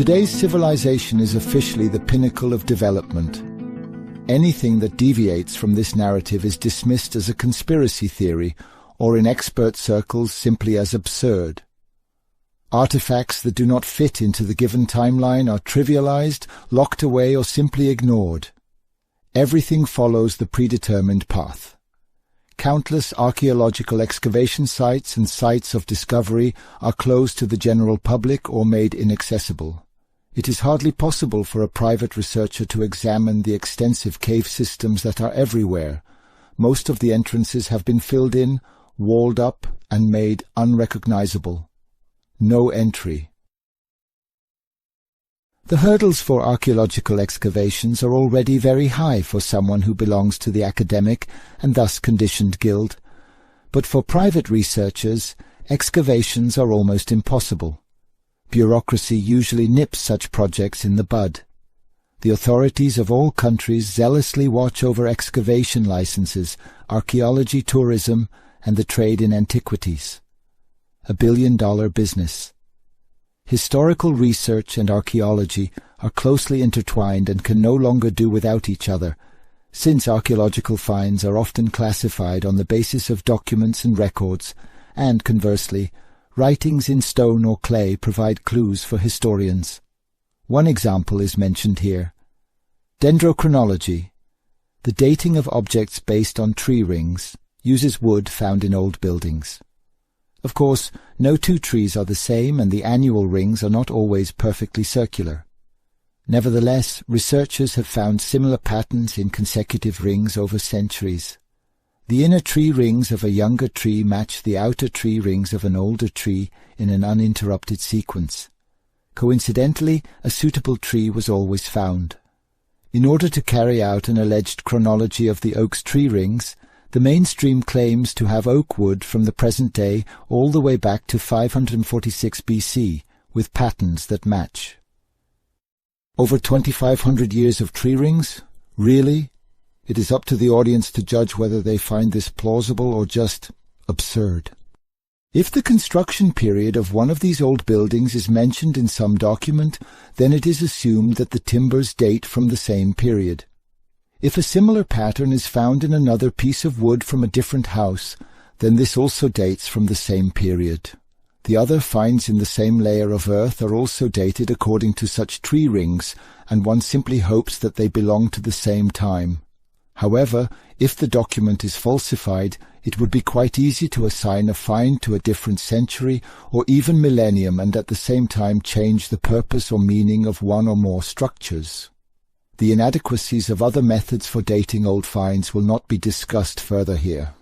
Today's civilization is officially the pinnacle of development. Anything that deviates from this narrative is dismissed as a conspiracy theory, or in expert circles simply as absurd. Artifacts that do not fit into the given timeline are trivialized, locked away, or simply ignored. Everything follows the predetermined path. Countless archaeological excavation sites and sites of discovery are closed to the general public or made inaccessible. It is hardly possible for a private researcher to examine the extensive cave systems that are everywhere. Most of the entrances have been filled in, walled up, and made unrecognizable. No entry. The hurdles for archaeological excavations are already very high for someone who belongs to the academic and thus conditioned guild. But for private researchers, excavations are almost impossible. Bureaucracy usually nips such projects in the bud. The authorities of all countries zealously watch over excavation licenses, archaeology tourism, and the trade in antiquities. A billion-dollar business. Historical research and archaeology are closely intertwined and can no longer do without each other, since archaeological finds are often classified on the basis of documents and records, and conversely, writings in stone or clay provide clues for historians. One example is mentioned here. Dendrochronology, the dating of objects based on tree rings, uses wood found in old buildings. Of course, no two trees are the same and the annual rings are not always perfectly circular. Nevertheless, researchers have found similar patterns in consecutive rings over centuries. The inner tree rings of a younger tree match the outer tree rings of an older tree in an uninterrupted sequence. Coincidentally, a suitable tree was always found. In order to carry out an alleged chronology of the oak's tree rings, the mainstream claims to have oak wood from the present day all the way back to 546 BC, with patterns that match. Over 2,500 years of tree rings? Really? It is up to the audience to judge whether they find this plausible or just absurd. If the construction period of one of these old buildings is mentioned in some document, then it is assumed that the timbers date from the same period. If a similar pattern is found in another piece of wood from a different house, then this also dates from the same period. The other finds in the same layer of earth are also dated according to such tree rings, and one simply hopes that they belong to the same time. However, if the document is falsified, it would be quite easy to assign a find to a different century or even millennium and at the same time change the purpose or meaning of one or more structures. The inadequacies of other methods for dating old finds will not be discussed further here.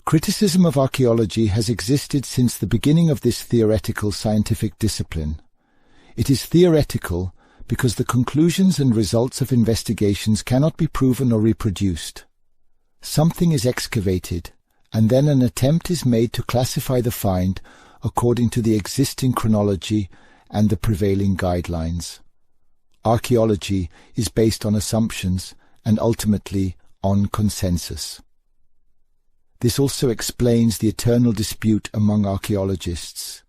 Criticism of archaeology has existed since the beginning of this theoretical scientific discipline. It is theoretical because the conclusions and results of investigations cannot be proven or reproduced. Something is excavated, and then an attempt is made to classify the find according to the existing chronology and the prevailing guidelines. Archaeology is based on assumptions and ultimately on consensus. This also explains the eternal dispute among archaeologists.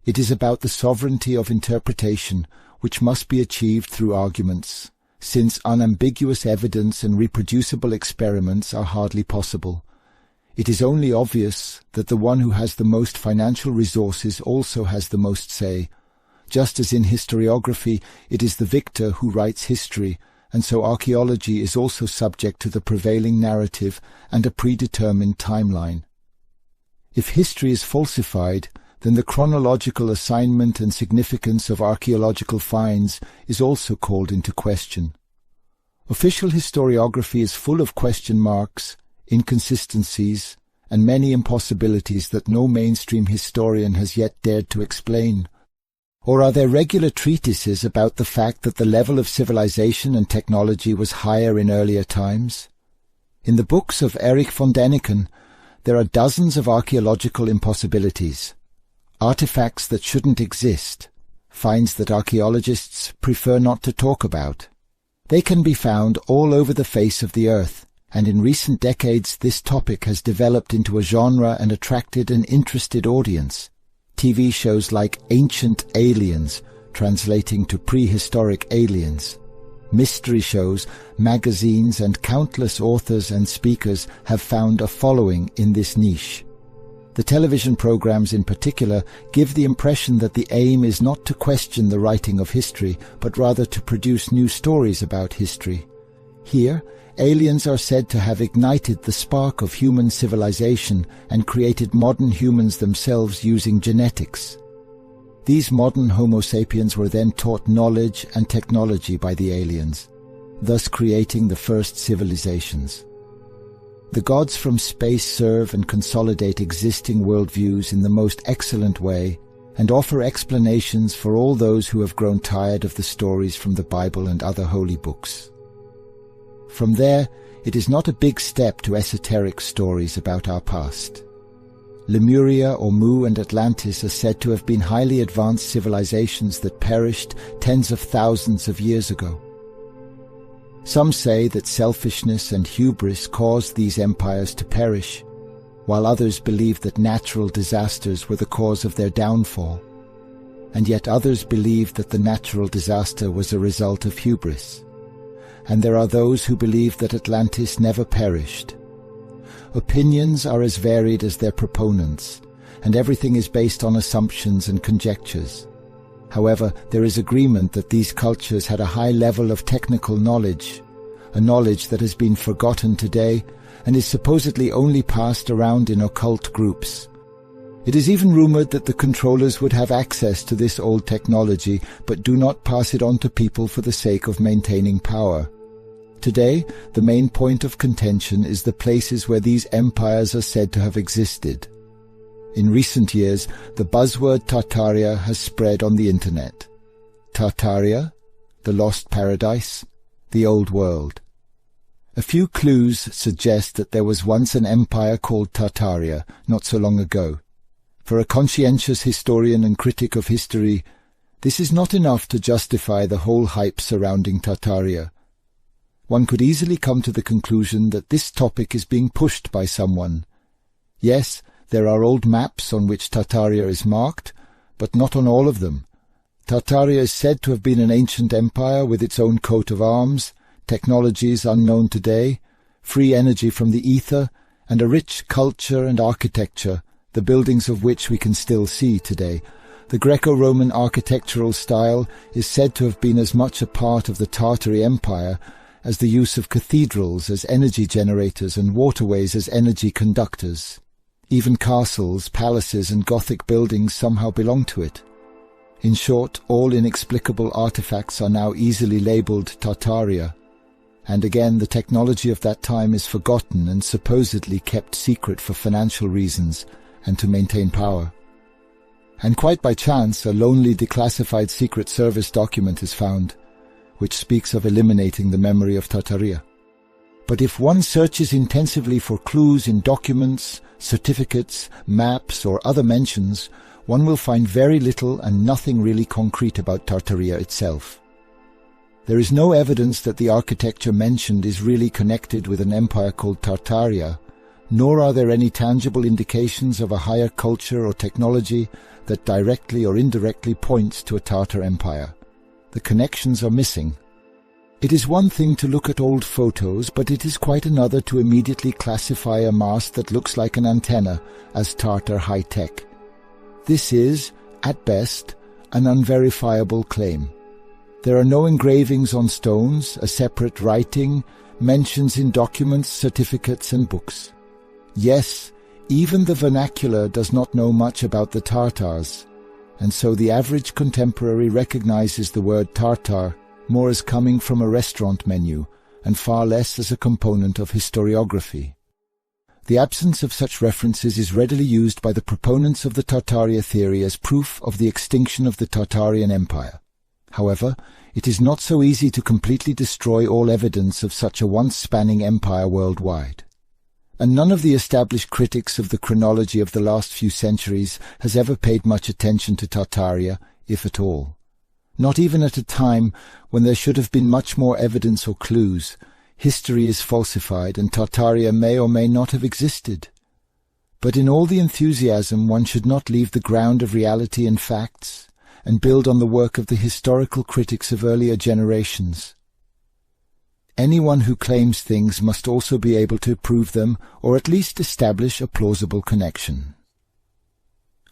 It is about the sovereignty of interpretation, which must be achieved through arguments, since unambiguous evidence and reproducible experiments are hardly possible. It is only obvious that the one who has the most financial resources also has the most say. Just as in historiography, it is the victor who writes history, and so archaeology is also subject to the prevailing narrative and a predetermined timeline. If history is falsified, then the chronological assignment and significance of archaeological finds is also called into question. Official historiography is full of question marks, inconsistencies, and many impossibilities that no mainstream historian has yet dared to explain. Or are there regular treatises about the fact that the level of civilization and technology was higher in earlier times? In the books of Erich von Däniken, there are dozens of archaeological impossibilities. Artifacts that shouldn't exist, finds that archaeologists prefer not to talk about. They can be found all over the face of the earth, and in recent decades this topic has developed into a genre and attracted an interested audience. TV shows like Ancient Aliens, translating to prehistoric aliens, mystery shows, magazines, and countless authors and speakers have found a following in this niche. The television programs in particular give the impression that the aim is not to question the writing of history, but rather to produce new stories about history. Here, aliens are said to have ignited the spark of human civilization and created modern humans themselves using genetics. These modern Homo sapiens were then taught knowledge and technology by the aliens, thus creating the first civilizations. The gods from space serve and consolidate existing worldviews in the most excellent way and offer explanations for all those who have grown tired of the stories from the Bible and other holy books. From there, it is not a big step to esoteric stories about our past. Lemuria or Mu and Atlantis are said to have been highly advanced civilizations that perished tens of thousands of years ago. Some say that selfishness and hubris caused these empires to perish, while others believe that natural disasters were the cause of their downfall, and yet others believe that the natural disaster was a result of hubris. And there are those who believe that Atlantis never perished. Opinions are as varied as their proponents, and everything is based on assumptions and conjectures. However, there is agreement that these cultures had a high level of technical knowledge, a knowledge that has been forgotten today and is supposedly only passed around in occult groups. It is even rumored that the controllers would have access to this old technology but do not pass it on to people for the sake of maintaining power. Today, the main point of contention is the places where these empires are said to have existed. In recent years, the buzzword Tataria has spread on the internet. Tartaria, the lost paradise, the old world. A few clues suggest that there was once an empire called Tataria, not so long ago. For a conscientious historian and critic of history, this is not enough to justify the whole hype surrounding Tataria. One could easily come to the conclusion that this topic is being pushed by someone. Yes, there are old maps on which Tataria is marked, but not on all of them. Tataria is said to have been an ancient empire with its own coat of arms, technologies unknown today, free energy from the ether, and a rich culture and architecture, the buildings of which we can still see today. The Greco-Roman architectural style is said to have been as much a part of the Tartary Empire as the use of cathedrals as energy generators and waterways as energy conductors. Even castles, palaces, and Gothic buildings somehow belong to it. In short, all inexplicable artifacts are now easily labelled Tartaria. And again, the technology of that time is forgotten and supposedly kept secret for financial reasons and to maintain power. And quite by chance, a lonely declassified Secret Service document is found, which speaks of eliminating the memory of Tataria. But if one searches intensively for clues in documents, certificates, maps, or other mentions, one will find very little and nothing really concrete about Tartaria itself. There is no evidence that the architecture mentioned is really connected with an empire called Tartaria, nor are there any tangible indications of a higher culture or technology that directly or indirectly points to a Tartar empire. The connections are missing. It is one thing to look at old photos, but it is quite another to immediately classify a mast that looks like an antenna as Tartar high-tech. This is, at best, an unverifiable claim. There are no engravings on stones, a separate writing, mentions in documents, certificates, and books. Yes, even the vernacular does not know much about the Tartars, and so the average contemporary recognizes the word Tartar more as coming from a restaurant menu and far less as a component of historiography. The absence of such references is readily used by the proponents of the Tartaria theory as proof of the extinction of the Tartarian Empire. However, it is not so easy to completely destroy all evidence of such a once-spanning empire worldwide. And none of the established critics of the chronology of the last few centuries has ever paid much attention to Tartaria, if at all. Not even at a time when there should have been much more evidence or clues, history is falsified and Tataria may or may not have existed. But in all the enthusiasm, one should not leave the ground of reality and facts, and build on the work of the historical critics of earlier generations. Anyone who claims things must also be able to prove them, or at least establish a plausible connection.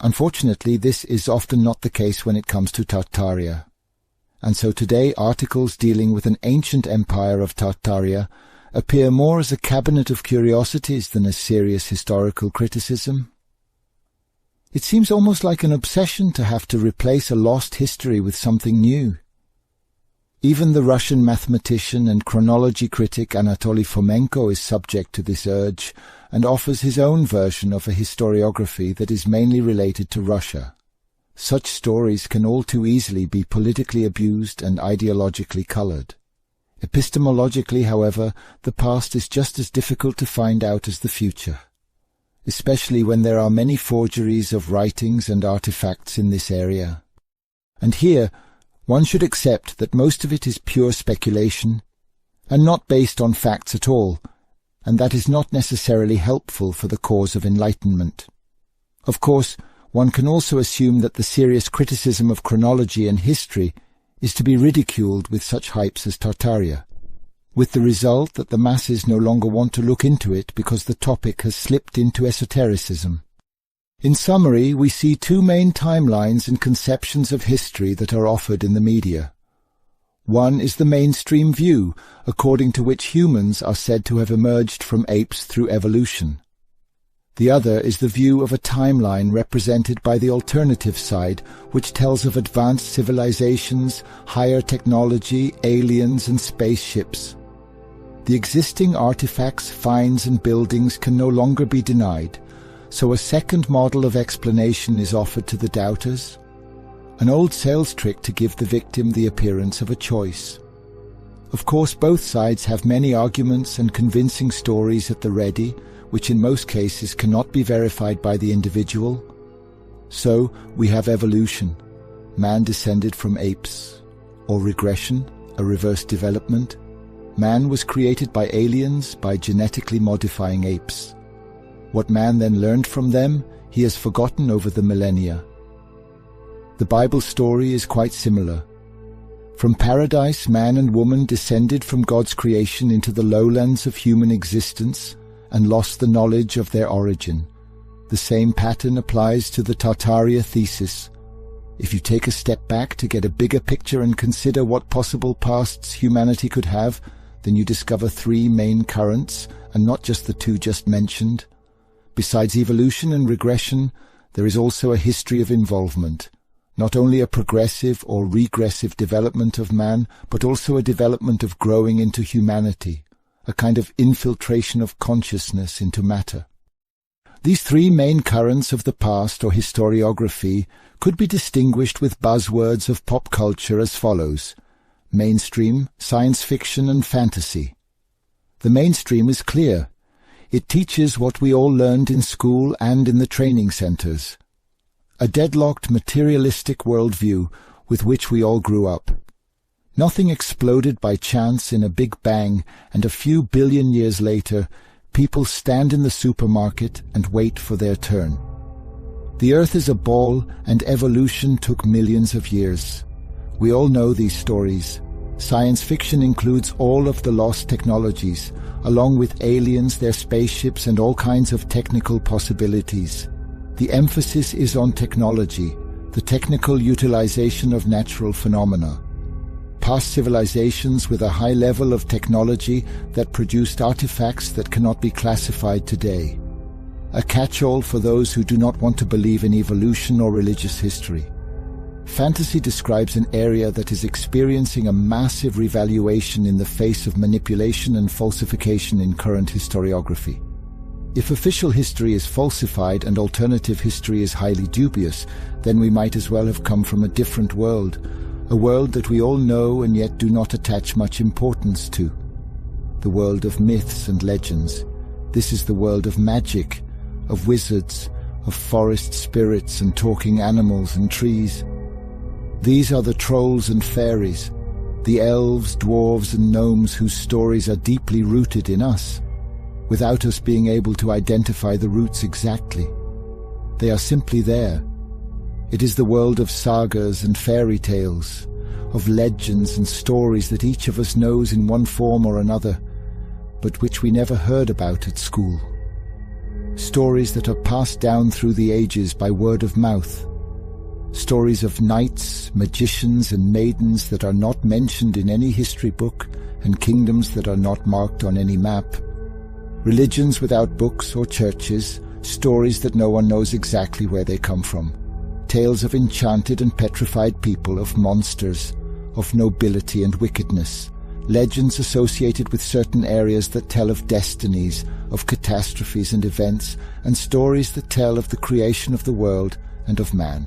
Unfortunately, this is often not the case when it comes to Tartaria. And so today articles dealing with an ancient empire of Tataria appear more as a cabinet of curiosities than a serious historical criticism. It seems almost like an obsession to have to replace a lost history with something new. Even the Russian mathematician and chronology critic Anatoly Fomenko is subject to this urge and offers his own version of a historiography that is mainly related to Russia. Such stories can all too easily be politically abused and ideologically colored. Epistemologically, however, the past is just as difficult to find out as the future, especially when there are many forgeries of writings and artifacts in this area. And here, one should accept that most of it is pure speculation and not based on facts at all, and that is not necessarily helpful for the cause of enlightenment. Of course, one can also assume that the serious criticism of chronology and history is to be ridiculed with such hypes as Tartaria, with the result that the masses no longer want to look into it because the topic has slipped into esotericism. In summary, we see two main timelines and conceptions of history that are offered in the media. One is the mainstream view, according to which humans are said to have emerged from apes through evolution. The other is the view of a timeline represented by the alternative side, which tells of advanced civilizations, higher technology, aliens and spaceships. The existing artifacts, finds and buildings can no longer be denied, so a second model of explanation is offered to the doubters, an old sales trick to give the victim the appearance of a choice. Of course, both sides have many arguments and convincing stories at the ready, which in most cases cannot be verified by the individual. So we have evolution, man descended from apes, or regression, a reverse development. Man was created by aliens by genetically modifying apes. What man then learned from them, he has forgotten over the millennia. The Bible story is quite similar. From paradise, man and woman descended from God's creation into the lowlands of human existence and lost the knowledge of their origin. The same pattern applies to the Tataria thesis. If you take a step back to get a bigger picture and consider what possible pasts humanity could have, then you discover three main currents, and not just the two just mentioned. Besides evolution and regression, there is also a history of involvement, not only a progressive or regressive development of man, but also a development of growing into humanity, a kind of infiltration of consciousness into matter. These three main currents of the past or historiography could be distinguished with buzzwords of pop culture as follows: mainstream, science fiction and fantasy. The mainstream is clear. It teaches what we all learned in school and in the training centers. A deadlocked materialistic worldview with which we all grew up. Nothing exploded by chance in a big bang, and a few billion years later, people stand in the supermarket and wait for their turn. The Earth is a ball, and evolution took millions of years. We all know these stories. Science fiction includes all of the lost technologies, along with aliens, their spaceships, and all kinds of technical possibilities. The emphasis is on technology, the technical utilization of natural phenomena. Past civilizations with a high level of technology that produced artifacts that cannot be classified today. A catch-all for those who do not want to believe in evolution or religious history. Fantasy describes an area that is experiencing a massive revaluation in the face of manipulation and falsification in current historiography. If official history is falsified and alternative history is highly dubious, then we might as well have come from a different world, a world that we all know and yet do not attach much importance to. The world of myths and legends. This is the world of magic, of wizards, of forest spirits and talking animals and trees. These are the trolls and fairies, the elves, dwarves and gnomes whose stories are deeply rooted in us, without us being able to identify the roots exactly. They are simply there. It is the world of sagas and fairy tales, of legends and stories that each of us knows in one form or another, but which we never heard about at school. Stories that are passed down through the ages by word of mouth. Stories of knights, magicians and maidens that are not mentioned in any history book, and kingdoms that are not marked on any map. Religions without books or churches, stories that no one knows exactly where they come from. Tales of enchanted and petrified people, of monsters, of nobility and wickedness. Legends associated with certain areas that tell of destinies, of catastrophes and events, and stories that tell of the creation of the world and of man.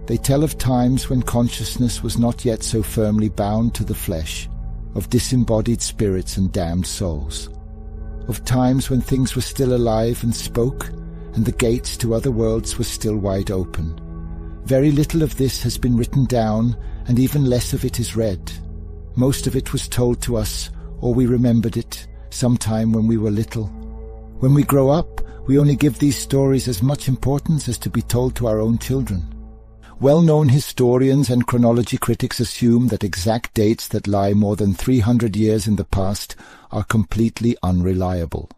They tell of times when consciousness was not yet so firmly bound to the flesh, of disembodied spirits and damned souls, of times when things were still alive and spoke, and the gates to other worlds were still wide open. Very little of this has been written down, and even less of it is read. Most of it was told to us, or we remembered it, sometime when we were little. When we grow up, we only give these stories as much importance as to be told to our own children. Well-known historians and chronology critics assume that exact dates that lie more than 300 years in the past are completely unreliable.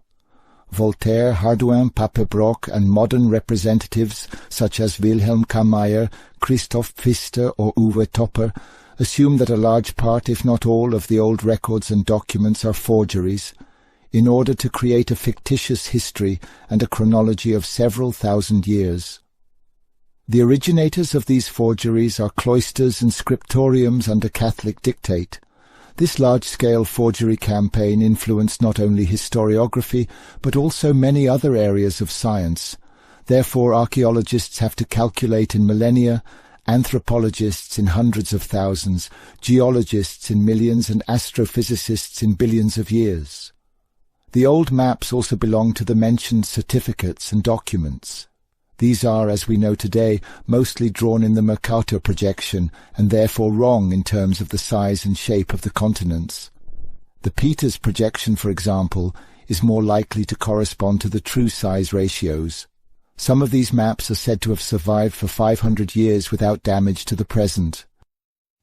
Voltaire, Hardouin, Pape-Broc, and modern representatives such as Wilhelm Kammeyer, Christoph Pfister or Uwe Topper assume that a large part, if not all, of the old records and documents are forgeries, in order to create a fictitious history and a chronology of several thousand years. The originators of these forgeries are cloisters and scriptoriums under Catholic dictate. This large-scale forgery campaign influenced not only historiography, but also many other areas of science. Therefore, archaeologists have to calculate in millennia, anthropologists in hundreds of thousands, geologists in millions, and astrophysicists in billions of years. The old maps also belong to the mentioned certificates and documents. These are, as we know today, mostly drawn in the Mercator projection and therefore wrong in terms of the size and shape of the continents. The Peters projection, for example, is more likely to correspond to the true size ratios. Some of these maps are said to have survived for 500 years without damage to the present.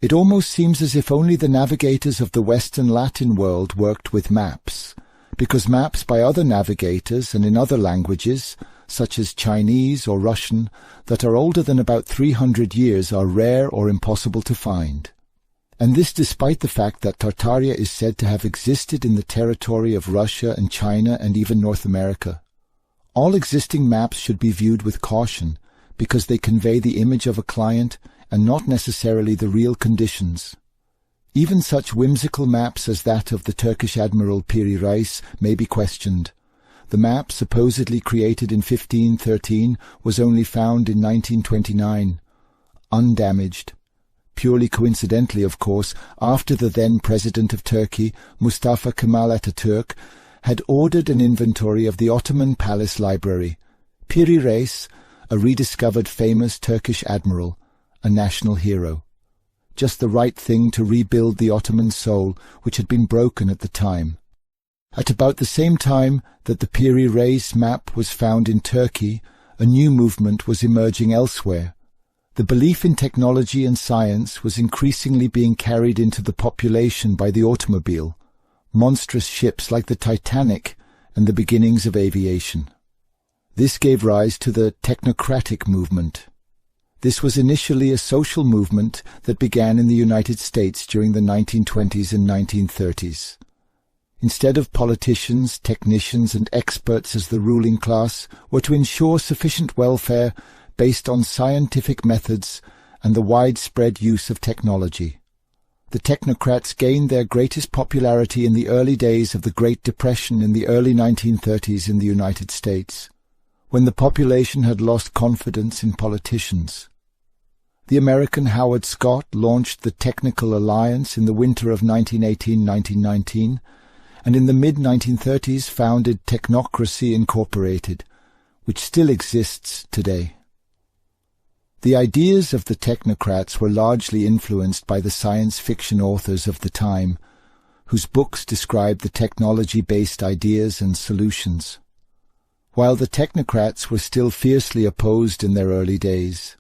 It almost seems as if only the navigators of the Western Latin world worked with maps, because maps by other navigators and in other languages, such as Chinese or Russian, that are older than about 300 years are rare or impossible to find. And this despite the fact that Tartaria is said to have existed in the territory of Russia and China and even North America. All existing maps should be viewed with caution, because they convey the image of a client and not necessarily the real conditions. Even such whimsical maps as that of the Turkish admiral Piri Reis may be questioned. The map, supposedly created in 1513, was only found in 1929, undamaged. Purely coincidentally, of course, after the then President of Turkey, Mustafa Kemal Atatürk, had ordered an inventory of the Ottoman Palace Library. Piri Reis, a rediscovered famous Turkish admiral, a national hero. Just the right thing to rebuild the Ottoman soul, which had been broken at the time. At about the same time that the Piri Reis map was found in Turkey, a new movement was emerging elsewhere. The belief in technology and science was increasingly being carried into the population by the automobile, monstrous ships like the Titanic, and the beginnings of aviation. This gave rise to the technocratic movement. This was initially a social movement that began in the United States during the 1920s and 1930s. Instead of politicians, technicians and experts as the ruling class, were to ensure sufficient welfare based on scientific methods and the widespread use of technology. The technocrats gained their greatest popularity in the early days of the Great Depression in the early 1930s in the United States, when the population had lost confidence in politicians. The American Howard Scott launched the Technical Alliance in the winter of 1918-1919, and in the mid-1930s founded Technocracy Incorporated, which still exists today. The ideas of the technocrats were largely influenced by the science fiction authors of the time, whose books described the technology-based ideas and solutions. While the technocrats were still fiercely opposed in their early days,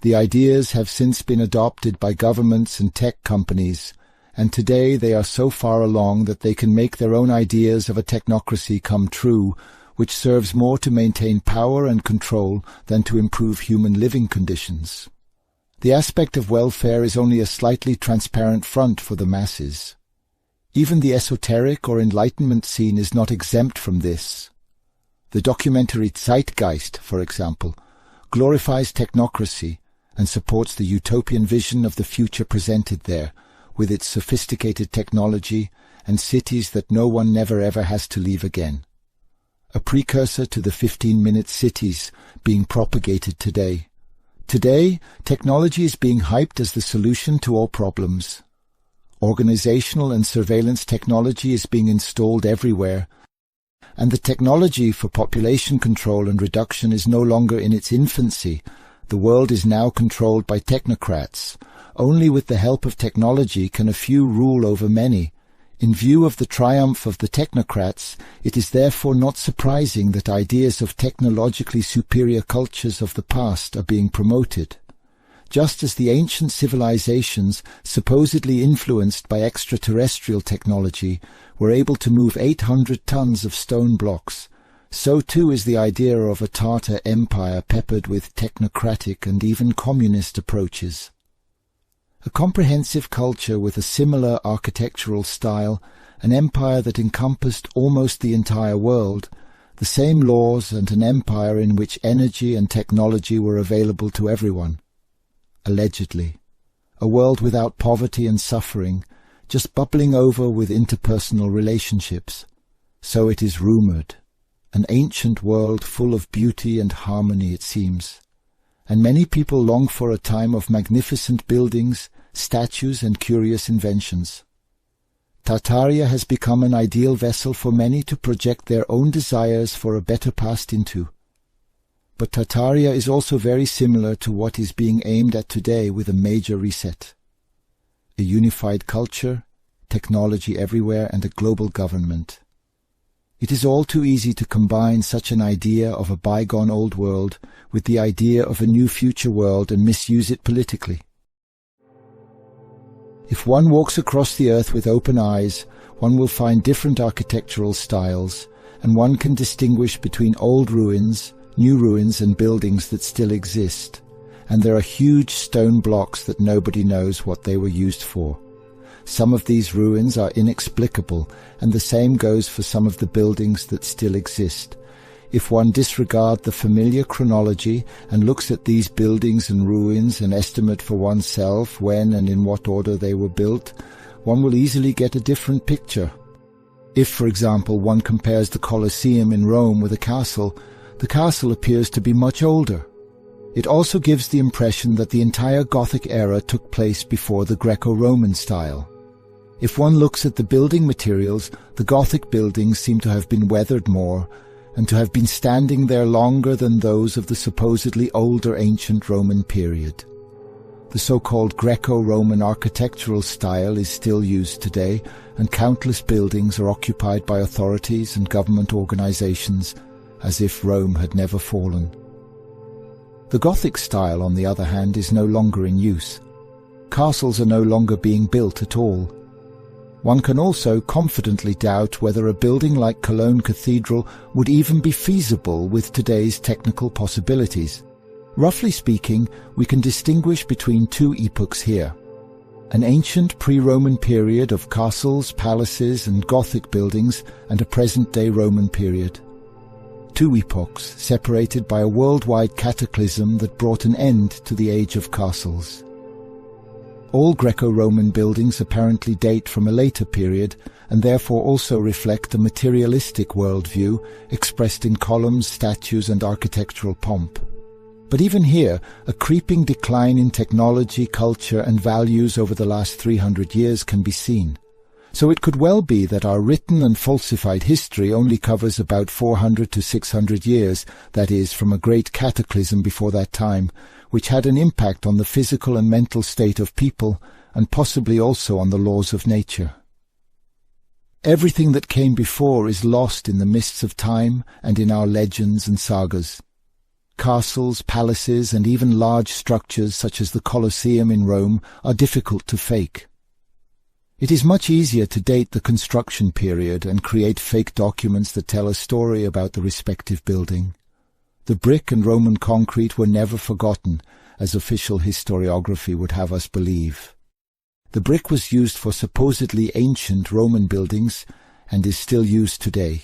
the ideas have since been adopted by governments and tech companies, and today they are so far along that they can make their own ideas of a technocracy come true, which serves more to maintain power and control than to improve human living conditions. The aspect of welfare is only a slightly transparent front for the masses. Even the esoteric or enlightenment scene is not exempt from this. The documentary Zeitgeist, for example, glorifies technocracy and supports the utopian vision of the future presented there, with its sophisticated technology and cities that no one never ever has to leave again. A precursor to the 15-minute cities being propagated today. Today, technology is being hyped as the solution to all problems. Organizational and surveillance technology is being installed everywhere, and the technology for population control and reduction is no longer in its infancy. The world is now controlled by technocrats. Only with the help of technology can a few rule over many. In view of the triumph of the technocrats, it is therefore not surprising that ideas of technologically superior cultures of the past are being promoted. Just as the ancient civilizations, supposedly influenced by extraterrestrial technology, were able to move 800 tons of stone blocks, so too is the idea of a Tartar empire peppered with technocratic and even communist approaches. A comprehensive culture with a similar architectural style, an empire that encompassed almost the entire world, the same laws, and an empire in which energy and technology were available to everyone. Allegedly. A world without poverty and suffering, just bubbling over with interpersonal relationships. So it is rumored. An ancient world full of beauty and harmony, it seems. And many people long for a time of magnificent buildings, statues and curious inventions. Tataria has become an ideal vessel for many to project their own desires for a better past into. But Tataria is also very similar to what is being aimed at today with a major reset. A unified culture, technology everywhere, and a global government. It is all too easy to combine such an idea of a bygone old world with the idea of a new future world and misuse it politically. If one walks across the earth with open eyes, one will find different architectural styles, and one can distinguish between old ruins, new ruins and buildings that still exist, and there are huge stone blocks that nobody knows what they were used for. Some of these ruins are inexplicable, and the same goes for some of the buildings that still exist. If one disregards the familiar chronology and looks at these buildings and ruins and estimate for oneself when and in what order they were built, one will easily get a different picture. If, for example, one compares the Colosseum in Rome with a castle, the castle appears to be much older. It also gives the impression that the entire Gothic era took place before the Greco-Roman style. If one looks at the building materials, the Gothic buildings seem to have been weathered more, and to have been standing there longer than those of the supposedly older ancient Roman period. The so-called Greco-Roman architectural style is still used today, and countless buildings are occupied by authorities and government organizations, as if Rome had never fallen. The Gothic style, on the other hand, is no longer in use. Castles are no longer being built at all. One can also confidently doubt whether a building like Cologne Cathedral would even be feasible with today's technical possibilities. Roughly speaking, we can distinguish between two epochs here. An ancient pre-Roman period of castles, palaces and Gothic buildings, and a present-day Roman period. Two epochs separated by a worldwide cataclysm that brought an end to the age of castles. All Greco-Roman buildings apparently date from a later period and therefore also reflect a materialistic worldview expressed in columns, statues and architectural pomp. But even here, a creeping decline in technology, culture and values over the last 300 years can be seen. So it could well be that our written and falsified history only covers about 400 to 600 years, that is, from a great cataclysm before that time, which had an impact on the physical and mental state of people, and possibly also on the laws of nature. Everything that came before is lost in the mists of time and in our legends and sagas. Castles, palaces, and even large structures such as the Colosseum in Rome are difficult to fake. It is much easier to date the construction period and create fake documents that tell a story about the respective building. The brick and Roman concrete were never forgotten, as official historiography would have us believe. The brick was used for supposedly ancient Roman buildings and is still used today.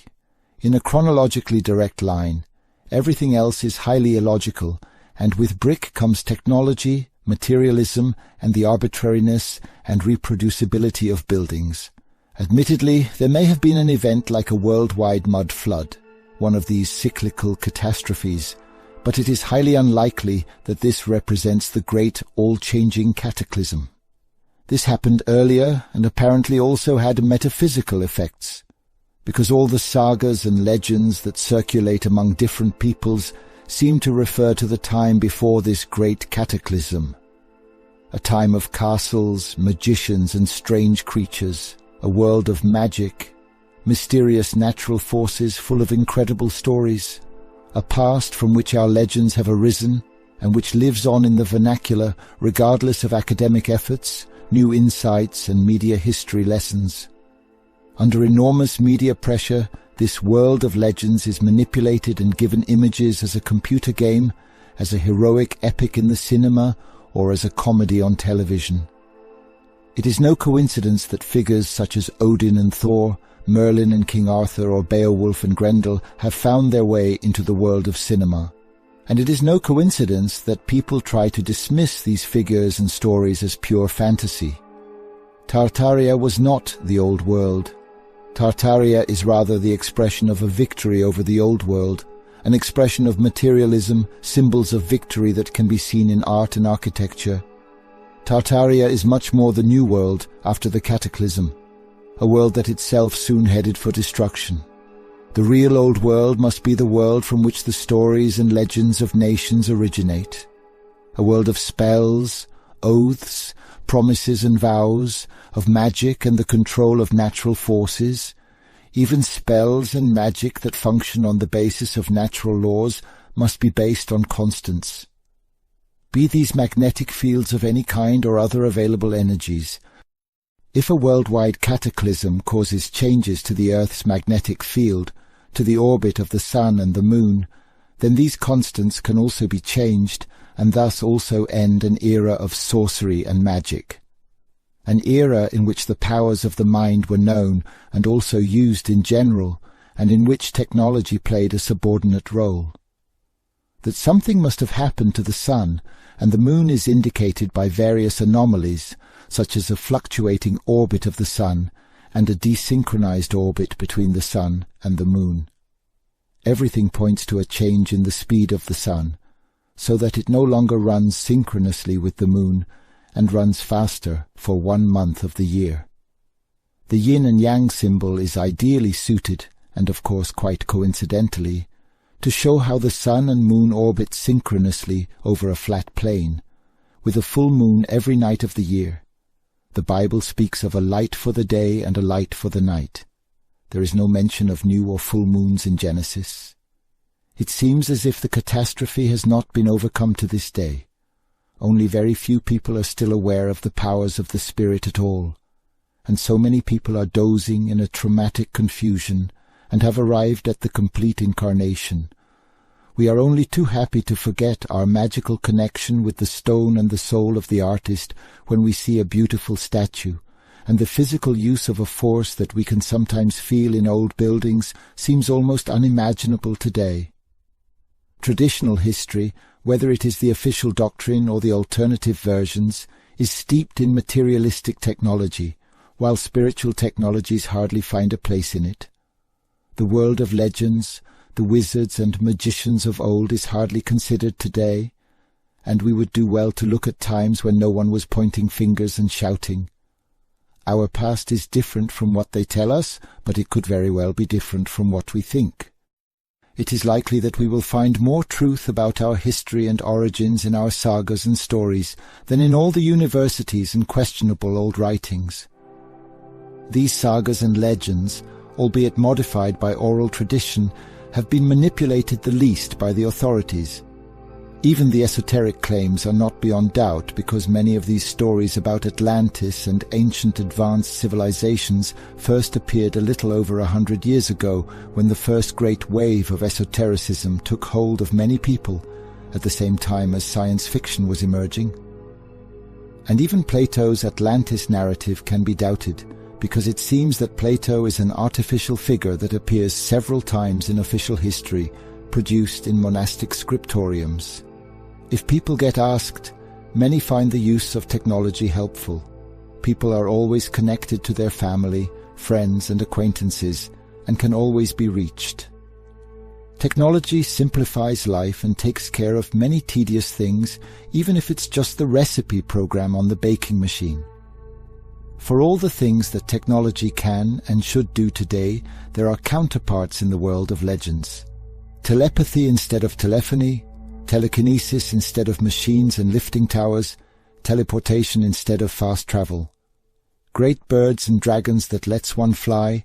In a chronologically direct line, everything else is highly illogical, and with brick comes technology, materialism, and the arbitrariness and reproducibility of buildings. Admittedly, there may have been an event like a worldwide mud flood, one of these cyclical catastrophes, but it is highly unlikely that this represents the great all-changing cataclysm. This happened earlier and apparently also had metaphysical effects, because all the sagas and legends that circulate among different peoples seem to refer to the time before this great cataclysm. A time of castles, magicians, and strange creatures, a world of magic, mysterious natural forces full of incredible stories, a past from which our legends have arisen and which lives on in the vernacular regardless of academic efforts, new insights, and media history lessons. Under enormous media pressure, this world of legends is manipulated and given images as a computer game, as a heroic epic in the cinema, or as a comedy on television. It is no coincidence that figures such as Odin and Thor, Merlin and King Arthur, or Beowulf and Grendel have found their way into the world of cinema. And it is no coincidence that people try to dismiss these figures and stories as pure fantasy. Tartaria was not the old world. Tartaria is rather the expression of a victory over the old world, an expression of materialism, symbols of victory that can be seen in art and architecture. Tartaria is much more the new world after the cataclysm, a world that itself soon headed for destruction. The real old world must be the world from which the stories and legends of nations originate. A world of spells, oaths, promises and vows, of magic and the control of natural forces. Even spells and magic that function on the basis of natural laws must be based on constants. Be these magnetic fields of any kind or other available energies. If a worldwide cataclysm causes changes to the Earth's magnetic field, to the orbit of the Sun and the Moon, then these constants can also be changed and thus also end an era of sorcery and magic. An era in which the powers of the mind were known and also used in general, and in which technology played a subordinate role. That something must have happened to the Sun, and the Moon is indicated by various anomalies, such as a fluctuating orbit of the Sun and a desynchronized orbit between the Sun and the Moon. Everything points to a change in the speed of the Sun, so that it no longer runs synchronously with the Moon, and runs faster for 1 month of the year. The yin and yang symbol is ideally suited, and of course quite coincidentally, to show how the Sun and Moon orbit synchronously over a flat plane, with a full moon every night of the year. The Bible speaks of a light for the day and a light for the night. There is no mention of new or full moons in Genesis. It seems as if the catastrophe has not been overcome to this day. Only very few people are still aware of the powers of the spirit at all, and so many people are dozing in a traumatic confusion and have arrived at the complete incarnation. We are only too happy to forget our magical connection with the stone and the soul of the artist when we see a beautiful statue, and the physical use of a force that we can sometimes feel in old buildings seems almost unimaginable today. Traditional history, whether it is the official doctrine or the alternative versions, is steeped in materialistic technology, while spiritual technologies hardly find a place in it. The world of legends, the wizards and magicians of old is hardly considered today, and we would do well to look at times when no one was pointing fingers and shouting. our past is different from what they tell us, but it could very well be different from what we think. It is likely that we will find more truth about our history and origins in our sagas and stories than in all the universities and questionable old writings. These sagas and legends, albeit modified by oral tradition, have been manipulated the least by the authorities. Even the esoteric claims are not beyond doubt, because many of these stories about Atlantis and ancient advanced civilizations first appeared a little over 100 years ago, when the first great wave of esotericism took hold of many people, at the same time as science fiction was emerging. And even Plato's Atlantis narrative can be doubted, because it seems that Plato is an artificial figure that appears several times in official history, produced in monastic scriptoriums. If people get asked, many find the use of technology helpful. People are always connected to their family, friends and acquaintances, and can always be reached. Technology simplifies life and takes care of many tedious things, even if it's just the recipe program on the baking machine. For all the things that technology can and should do today, there are counterparts in the world of legends. Telepathy instead of telephony, telekinesis instead of machines and lifting towers, teleportation instead of fast travel. Great birds and dragons that lets one fly,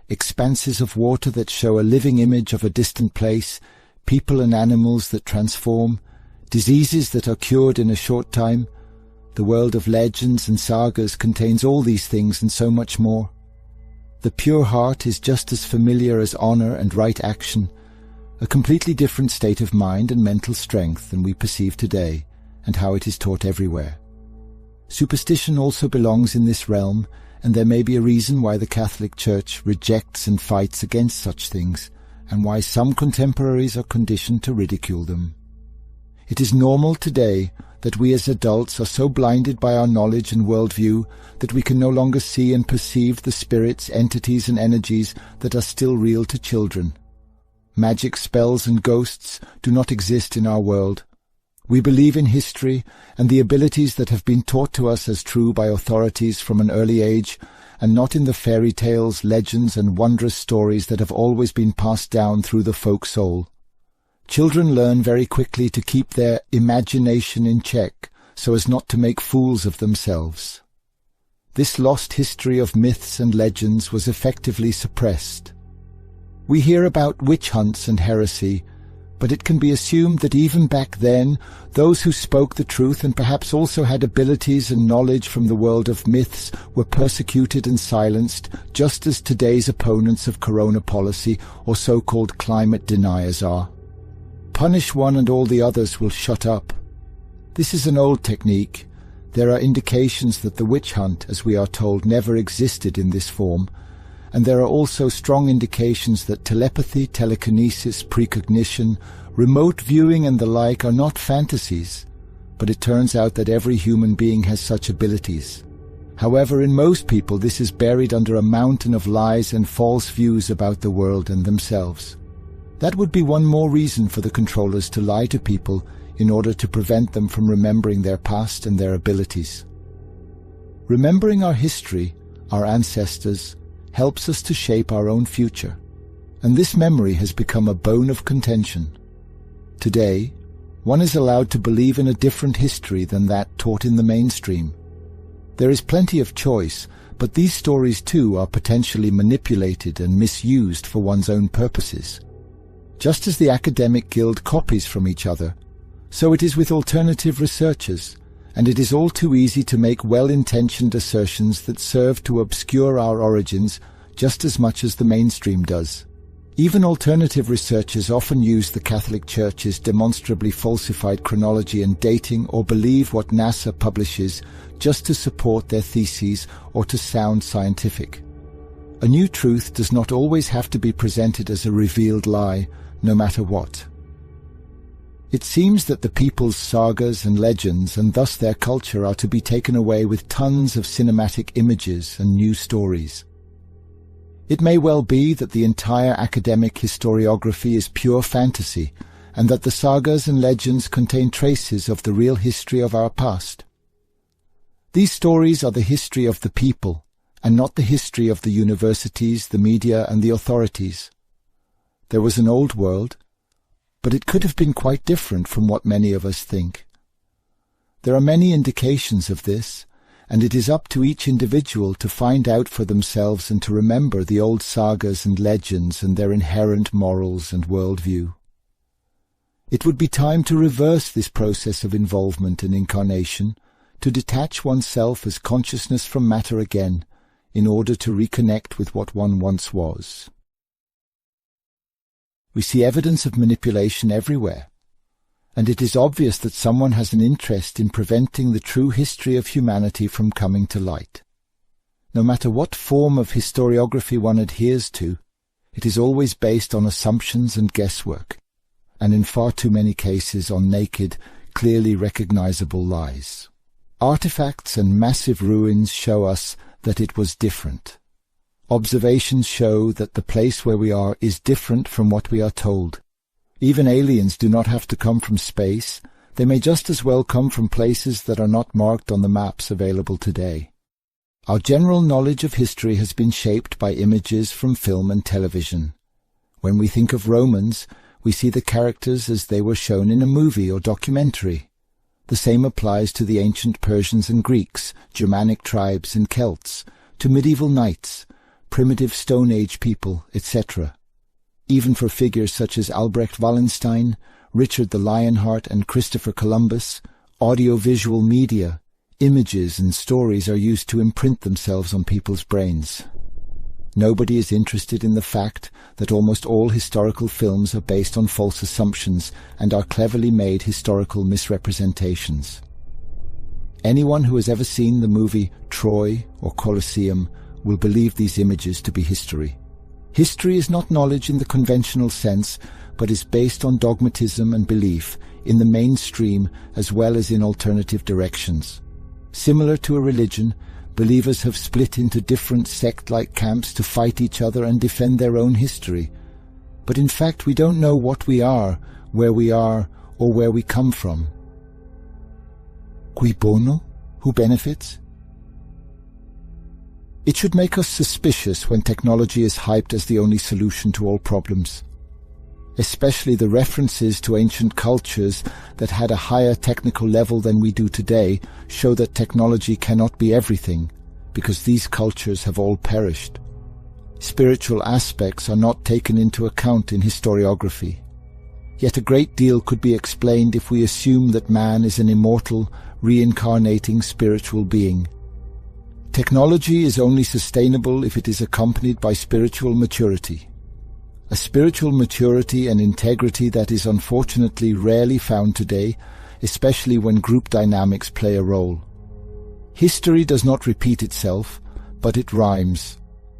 expanses of water that show a living image of a distant place, people and animals that transform, diseases that are cured in a short time. The world of legends and sagas contains all these things and so much more. The pure heart is just as familiar as honor and right action, a completely different state of mind and mental strength than we perceive today, and how it is taught everywhere. Superstition also belongs in this realm, and there may be a reason why the Catholic Church rejects and fights against such things, and why some contemporaries are conditioned to ridicule them. It is normal today that we as adults are so blinded by our knowledge and worldview that we can no longer see and perceive the spirits, entities and energies that are still real to children. Magic spells and ghosts do not exist in our world. We believe in history and the abilities that have been taught to us as true by authorities from an early age, and not in the fairy tales, legends and wondrous stories that have always been passed down through the folk soul. Children learn very quickly to keep their imagination in check so as not to make fools of themselves. This lost history of myths and legends was effectively suppressed. We hear about witch hunts and heresy, but it can be assumed that even back then, those who spoke the truth and perhaps also had abilities and knowledge from the world of myths were persecuted and silenced, just as today's opponents of corona policy or so-called climate deniers are. Punish one and all the others will shut up. This is an old technique. There are indications that the witch hunt, as we are told, never existed in this form, and there are also strong indications that telepathy, telekinesis, precognition, remote viewing and the like are not fantasies, but it turns out that every human being has such abilities. However, in most people this is buried under a mountain of lies and false views about the world and themselves. That would be one more reason for the controllers to lie to people in order to prevent them from remembering their past and their abilities. Remembering our history, our ancestors, helps us to shape our own future, and this memory has become a bone of contention. Today, one is allowed to believe in a different history than that taught in the mainstream. There is plenty of choice, but these stories too are potentially manipulated and misused for one's own purposes. Just as the academic guild copies from each other, so it is with alternative researchers, and it is all too easy to make well-intentioned assertions that serve to obscure our origins just as much as the mainstream does. Even alternative researchers often use the Catholic Church's demonstrably falsified chronology and dating, or believe what NASA publishes just to support their theses or to sound scientific. A new truth does not always have to be presented as a revealed lie, no matter what. It seems that the people's sagas and legends, and thus their culture, are to be taken away with tons of cinematic images and new stories. It may well be that the entire academic historiography is pure fantasy, and that the sagas and legends contain traces of the real history of our past. These stories are the history of the people, and not the history of the universities, the media, and the authorities. There was an old world, but it could have been quite different from what many of us think. There are many indications of this, and it is up to each individual to find out for themselves and to remember the old sagas and legends and their inherent morals and worldview. It would be time to reverse this process of involvement and incarnation, to detach oneself as consciousness from matter again, in order to reconnect with what one once was. We see evidence of manipulation everywhere, and it is obvious that someone has an interest in preventing the true history of humanity from coming to light. No matter what form of historiography one adheres to, it is always based on assumptions and guesswork, and in far too many cases on naked, clearly recognizable lies. Artifacts and massive ruins show us that it was different. Observations show that the place where we are is different from what we are told. Even aliens do not have to come from space. They may just as well come from places that are not marked on the maps available today. Our general knowledge of history has been shaped by images from film and television. When we think of Romans, we see the characters as they were shown in a movie or documentary. The same applies to the ancient Persians and Greeks, Germanic tribes and Celts, to medieval knights, primitive Stone Age people, etc. Even for figures such as Albrecht Wallenstein, Richard the Lionheart and Christopher Columbus, audio-visual media, images and stories are used to imprint themselves on people's brains. Nobody is interested in the fact that almost all historical films are based on false assumptions and are cleverly made historical misrepresentations. Anyone who has ever seen the movie Troy or Colosseum will believe these images to be history. History is not knowledge in the conventional sense, but is based on dogmatism and belief in the mainstream as well as in alternative directions. Similar to a religion, believers have split into different sect-like camps to fight each other and defend their own history. But in fact, we don't know what we are, or where we come from. Cui bono? Who benefits? It should make us suspicious when technology is hyped as the only solution to all problems. Especially the references to ancient cultures that had a higher technical level than we do today show that technology cannot be everything, because these cultures have all perished. Spiritual aspects are not taken into account in historiography. Yet a great deal could be explained if we assume that man is an immortal, reincarnating spiritual being. Technology is only sustainable if it is accompanied by spiritual maturity. A spiritual maturity and integrity that is unfortunately rarely found today, especially when group dynamics play a role. History does not repeat itself, but it rhymes,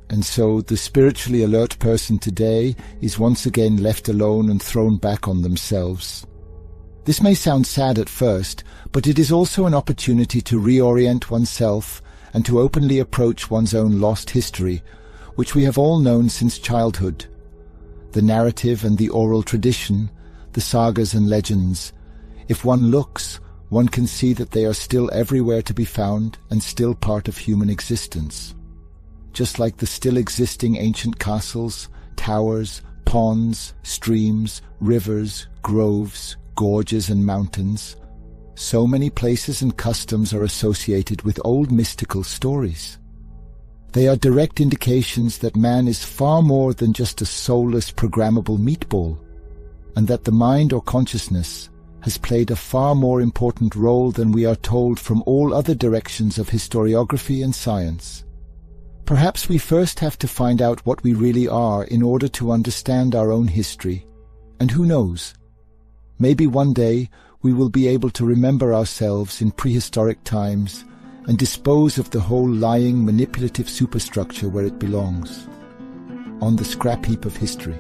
and so the spiritually alert person today is once again left alone and thrown back on themselves. This may sound sad at first, but it is also an opportunity to reorient oneself and to openly approach one's own lost history, which we have all known since childhood. The narrative and the oral tradition, the sagas and legends. If one looks, one can see that they are still everywhere to be found and still part of human existence. Just like the still existing ancient castles, towers, ponds, streams, rivers, groves, gorges and mountains, so many places and customs are associated with old mystical stories. They are direct indications that man is far more than just a soulless programmable meatball, and that the mind or consciousness has played a far more important role than we are told from all other directions of historiography and science. Perhaps we first have to find out what we really are in order to understand our own history, and who knows, maybe one day we will be able to remember ourselves in prehistoric times and dispose of the whole lying, manipulative superstructure where it belongs, on the scrap heap of history.